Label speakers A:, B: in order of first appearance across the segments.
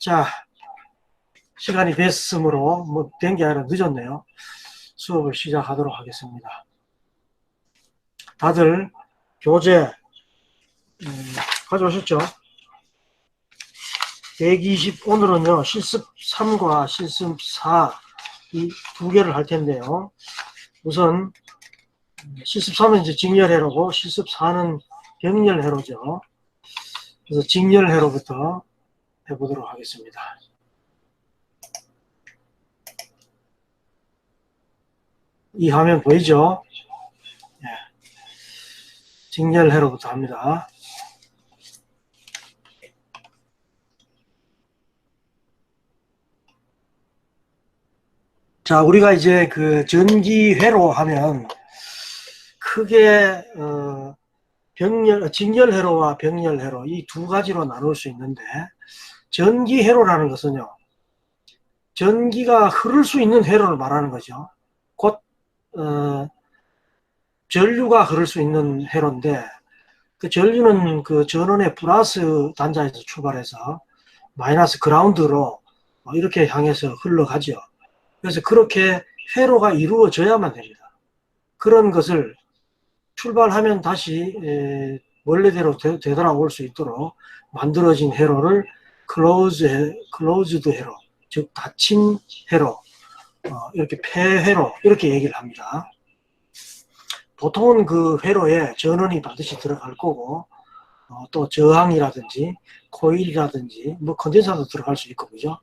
A: 자, 시간이 됐으므로 뭐 된 게 아니라 늦었네요. 수업을 시작하도록 하겠습니다. 다들 교재 가져오셨죠? 120 오늘은요 실습 3과 실습 4 이 두 개를 할 텐데요. 우선 실습 3은 이제 직렬회로고 실습 4는 병렬회로죠. 그래서 직렬회로부터 해보도록 하겠습니다. 이 화면 보이죠? 예. 직렬회로부터 합니다. 자, 우리가 이제 그 전기회로 하면 크게 직렬회로와 병렬회로 이 두 가지로 나눌 수 있는데, 전기회로라는 것은요, 전기가 흐를 수 있는 회로를 말하는 거죠. 곧 전류가 흐를 수 있는 회로인데, 그 전류는 그 전원의 플러스 단자에서 출발해서 마이너스 그라운드로 이렇게 향해서 흘러가죠. 그래서 그렇게 회로가 이루어져야만 됩니다. 그런 것을 출발하면 다시 원래대로 되돌아올 수 있도록 만들어진 회로를 클로즈드 회로, 즉 닫힌 회로, 이렇게 폐회로 이렇게 얘기를 합니다. 보통은 그 회로에 전원이 반드시 들어갈 거고, 또 저항이라든지 코일이라든지 뭐 컨덴서도 들어갈 수 있고, 그죠?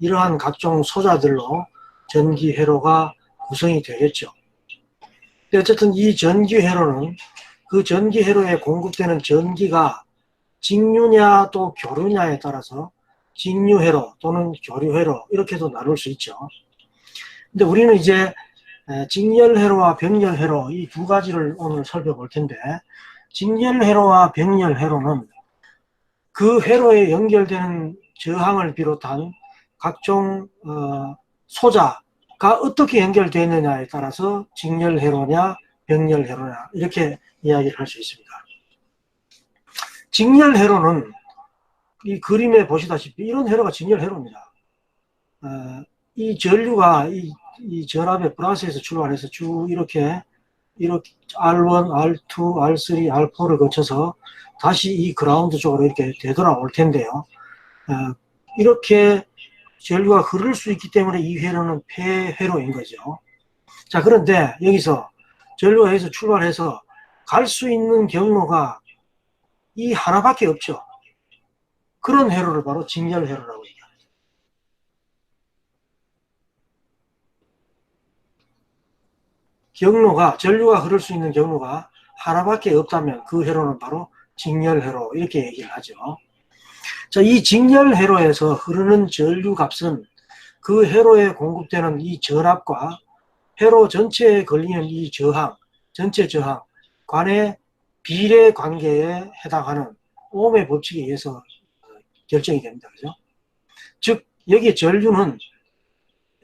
A: 이러한 각종 소자들로 전기 회로가 구성이 되겠죠. 어쨌든 이 전기 회로는 그 전기 회로에 공급되는 전기가 직류냐 또 교류냐에 따라서 직류 회로 또는 교류 회로 이렇게도 나눌 수 있죠. 근데 우리는 이제 직렬 회로와 병렬 회로 이 두 가지를 오늘 살펴볼 텐데, 직렬 회로와 병렬 회로는 그 회로에 연결되는 저항을 비롯한 각종 소자가 어떻게 연결되어 있느냐에 따라서 직렬 회로냐 병렬 회로냐 이렇게 이야기를 할 수 있습니다. 직렬 회로는 이 그림에 보시다시피 이런 회로가 직렬 회로입니다. 이 전류가 이 전압의 플러스에서 출발해서 쭉 이렇게 R1, R2, R3, R4를 거쳐서 다시 이 그라운드 쪽으로 이렇게 되돌아올 텐데요. 이렇게 전류가 흐를 수 있기 때문에 이 회로는 폐회로인 거죠. 자, 그런데 여기서 전류가 여기서 출발해서 갈 수 있는 경로가 이 하나밖에 없죠. 그런 회로를 바로 직렬 회로라고 얘기합니다. 경로가, 전류가 흐를 수 있는 경로가 하나밖에 없다면 그 회로는 바로 직렬 회로 이렇게 얘기를 하죠. 자, 이 직렬 회로에서 흐르는 전류 값은 그 회로에 공급되는 이 전압과 회로 전체에 걸리는 이 저항, 전체 저항 간의 비례 관계에 해당하는 옴의 법칙에 의해서 결정이 됩니다. 그죠? 즉, 여기 전류는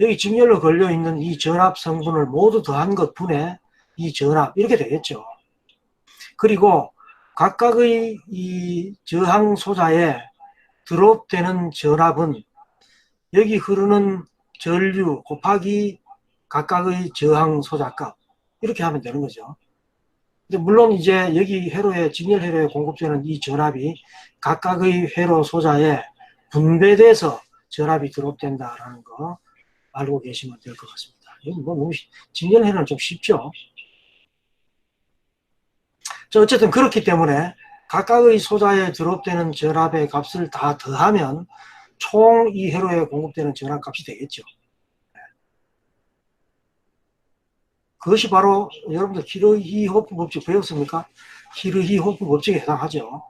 A: 여기 직렬로 걸려 있는 이 전압 성분을 모두 더한 것 분의 이 전압 이렇게 되겠죠. 그리고 각각의 이 저항 소자에 드롭되는 전압은 여기 흐르는 전류 곱하기 각각의 저항 소자값 이렇게 하면 되는 거죠. 근데 물론 이제 여기 회로에 직렬 회로에 공급되는 이 전압이 각각의 회로 소자에 분배돼서 전압이 드롭된다라는 거 알고 계시면 될 것 같습니다. 이건 뭐 직렬 회로는 좀 쉽죠. 자, 어쨌든 그렇기 때문에 각각의 소자에 드롭되는 전압의 값을 다 더하면 총 이 회로에 공급되는 전압 값이 되겠죠. 그것이 바로 여러분들 히르히-호프 법칙 배웠습니까? 히르히-호프 법칙에 해당하죠.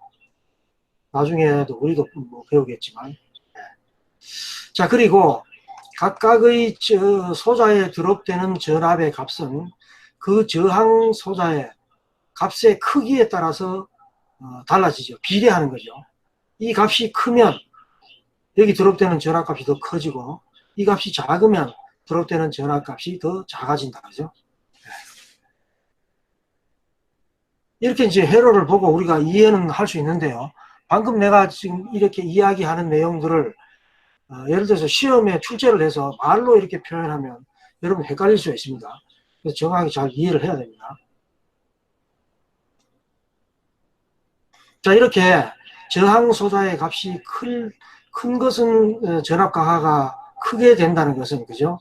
A: 나중에도 우리도 뭐 배우겠지만. 자, 그리고 각각의 소자에 드롭되는 전압의 값은 그 저항 소자의 값의 크기에 따라서 달라지죠. 비례하는 거죠. 이 값이 크면 여기 드롭되는 전압값이 더 커지고, 이 값이 작으면 드롭되는 전압값이 더 작아진다. 그죠? 이렇게 이제 회로를 보고 우리가 이해는 할 수 있는데요. 방금 내가 지금 이렇게 이야기하는 내용들을 예를 들어서 시험에 출제를 해서 말로 이렇게 표현하면 여러분 헷갈릴 수 있습니다. 그래서 정확하게 잘 이해를 해야 됩니다. 자, 이렇게 저항소자의 값이 큰 것은 전압 강하가 크게 된다는 것은, 그죠?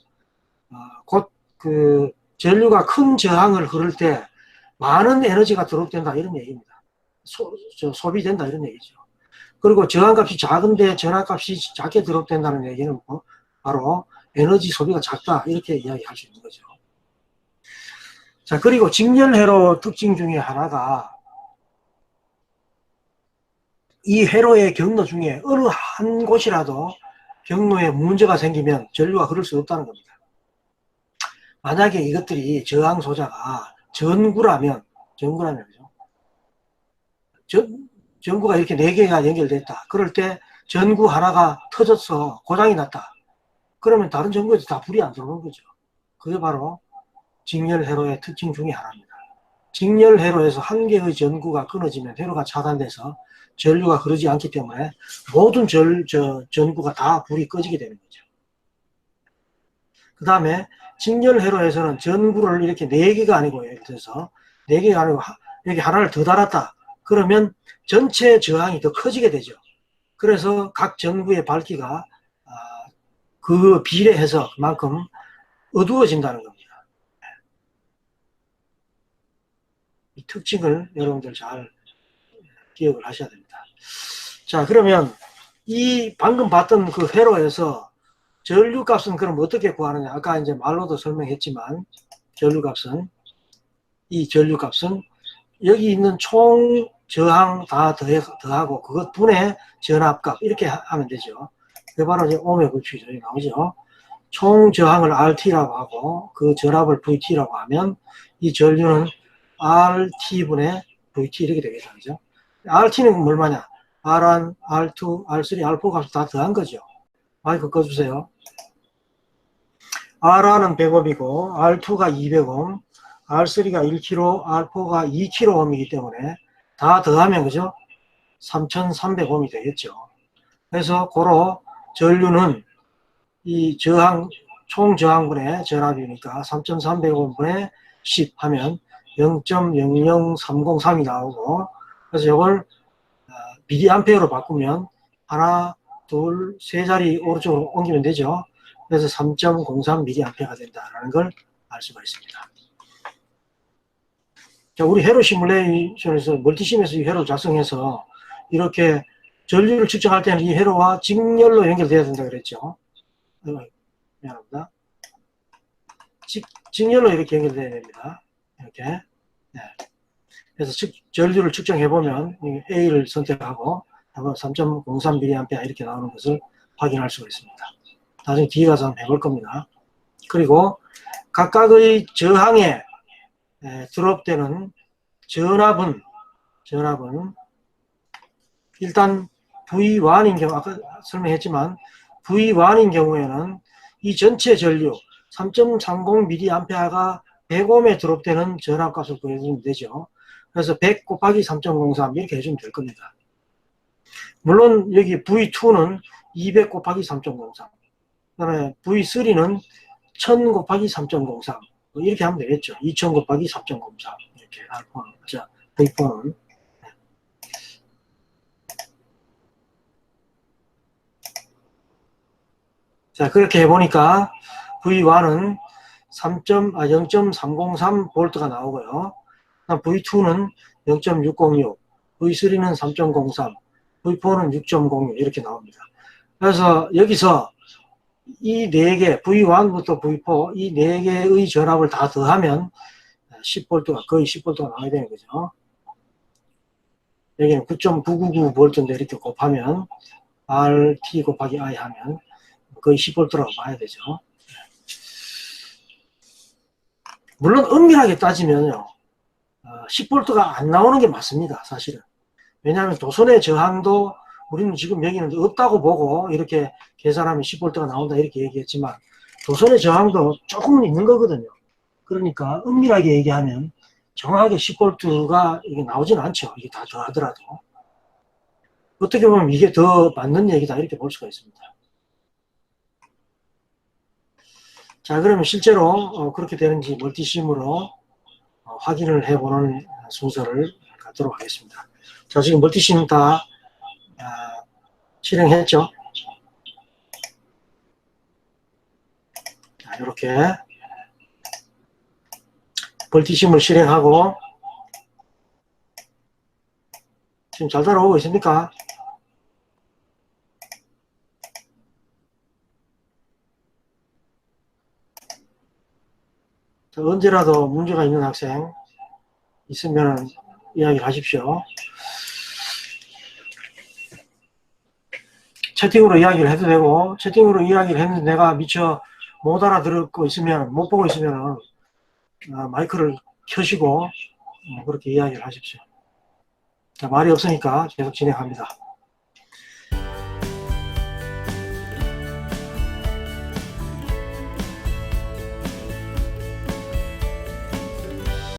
A: 곧 그 전류가 큰 저항을 흐를 때 많은 에너지가 드롭된다 이런 얘기입니다. 소비된다 이런 얘기죠. 그리고 저항값이 작은데 전압값이 작게 드롭된다는 얘기는 바로 에너지 소비가 작다 이렇게 이야기할 수 있는 거죠. 자, 그리고 직렬회로 특징 중에 하나가 이 회로의 경로 중에 어느 한 곳이라도 경로에 문제가 생기면 전류가 흐를 수 없다는 겁니다. 만약에 이것들이 저항 소자가 전구라면 그죠? 전구가 이렇게 4개가 연결됐다. 그럴 때 전구 하나가 터져서 고장이 났다. 그러면 다른 전구에도 다 불이 안 들어오는 거죠. 그게 바로 직렬회로의 특징 중에 하나입니다. 직렬회로에서 한 개의 전구가 끊어지면 회로가 차단돼서 전류가 흐르지 않기 때문에 모든 전구가 다 불이 꺼지게 되는 거죠. 그 다음에 직렬회로에서는 전구를 이렇게 4개가 아니고 예를 들어서 4개가 아니고 여기 하나를 더 달았다. 그러면 전체 저항이 더 커지게 되죠. 그래서 각 전구의 밝기가 그 비례해서 그만큼 어두워진다는 겁니다. 이 특징을 여러분들 잘 기억을 하셔야 됩니다. 자, 그러면 이 방금 봤던 그 회로에서 전류값은 그럼 어떻게 구하느냐? 아까 이제 말로도 설명했지만 이 전류값은 여기 있는 총 저항 다 더하고 그것 분의 전압값 이렇게 하면 되죠. 그게 바로 이제 옴의 법칙이 저기 나오죠. 총 저항을 RT라고 하고 그 전압을 VT라고 하면 이 전류는 RT분의 VT 이렇게 되겠죠. 그죠? RT는 얼마냐? R1, R2, R3, R4 값을 다 더한 거죠. 마이크 꺼주세요. R1은 100옴이고 R2가 200옴, R3가 1kg, R4가 2kg이기 때문에 다 더하면 그죠? 3300옴이 되겠죠. 그래서 고로 전류는 이 총 저항분의 전압이니까 3300옴분의 10 하면 0.00303이 나오고, 그래서 이걸 미리암페어로 바꾸면 하나, 둘, 세 자리 오른쪽으로 옮기면 되죠. 그래서 3.03 미리암페어가 된다는 걸 알 수가 있습니다. 자, 우리 회로 시뮬레이션에서 멀티심에서 이 회로를 작성해서 이렇게 전류를 측정할 때는 이 회로와 직렬로 연결돼야 된다 그랬죠. 미안합니다. 직렬로 이렇게 연결돼야 됩니다. 이렇게. 네. 그래서 전류를 측정해보면 A를 선택하고 3.03mA 이렇게 나오는 것을 확인할 수가 있습니다. 나중에 뒤에 가서 한번 해볼 겁니다. 그리고 각각의 저항에 드롭되는 전압은 일단 V1인 경우, 아까 설명했지만 V1인 경우에는 이 전체 전류 3.30mA가 100옴에 드롭되는 전압값을 구해주면 되죠. 그래서 100 곱하기 3.03 이렇게 해주면 될 겁니다. 물론 여기 V2는 200 곱하기 3.03, 그 다음에 V3는 1000 곱하기 3.03 이렇게 하면 되겠죠. 2000 곱하기 3.03 이렇게 알파는, 자, V4는. 자, 그렇게 해보니까 V1은 0.303V가 나오고요. V2는 0.606, V3는 3.03, V4는 6.06 이렇게 나옵니다. 그래서 여기서 이 4개, V1부터 V4, 이 4개의 전압을 다 더하면 10V가, 거의 10V가 나와야 되는 거죠. 여기는 9.999V인데 이렇게 곱하면 RT 곱하기 I 하면 거의 10V라고 봐야 되죠. 물론 엄밀하게 따지면요, 10V가 안 나오는 게 맞습니다, 사실은. 왜냐하면 도선의 저항도 우리는 지금 여기는 없다고 보고 이렇게 계산하면 10V가 나온다 이렇게 얘기했지만 도선의 저항도 조금은 있는 거거든요. 그러니까 엄밀하게 얘기하면 정확하게 10V가 이게 나오진 않죠. 이게 다 더하더라도. 어떻게 보면 이게 더 맞는 얘기다 이렇게 볼 수가 있습니다. 자, 그러면 실제로 그렇게 되는지 멀티심으로 확인을 해보는 순서를 갖도록 하겠습니다. 자, 지금 멀티심 다 실행했죠. 자, 이렇게 멀티심을 실행하고 지금 잘 따라오고 있습니까? 자, 언제라도 문제가 있는 학생 있으면 이야기를 하십시오. 채팅으로 이야기를 해도 되고, 채팅으로 이야기를 했는데 내가 미처 못 알아듣고 있으면, 못 보고 있으면 마이크를 켜시고 그렇게 이야기를 하십시오. 자, 말이 없으니까 계속 진행합니다.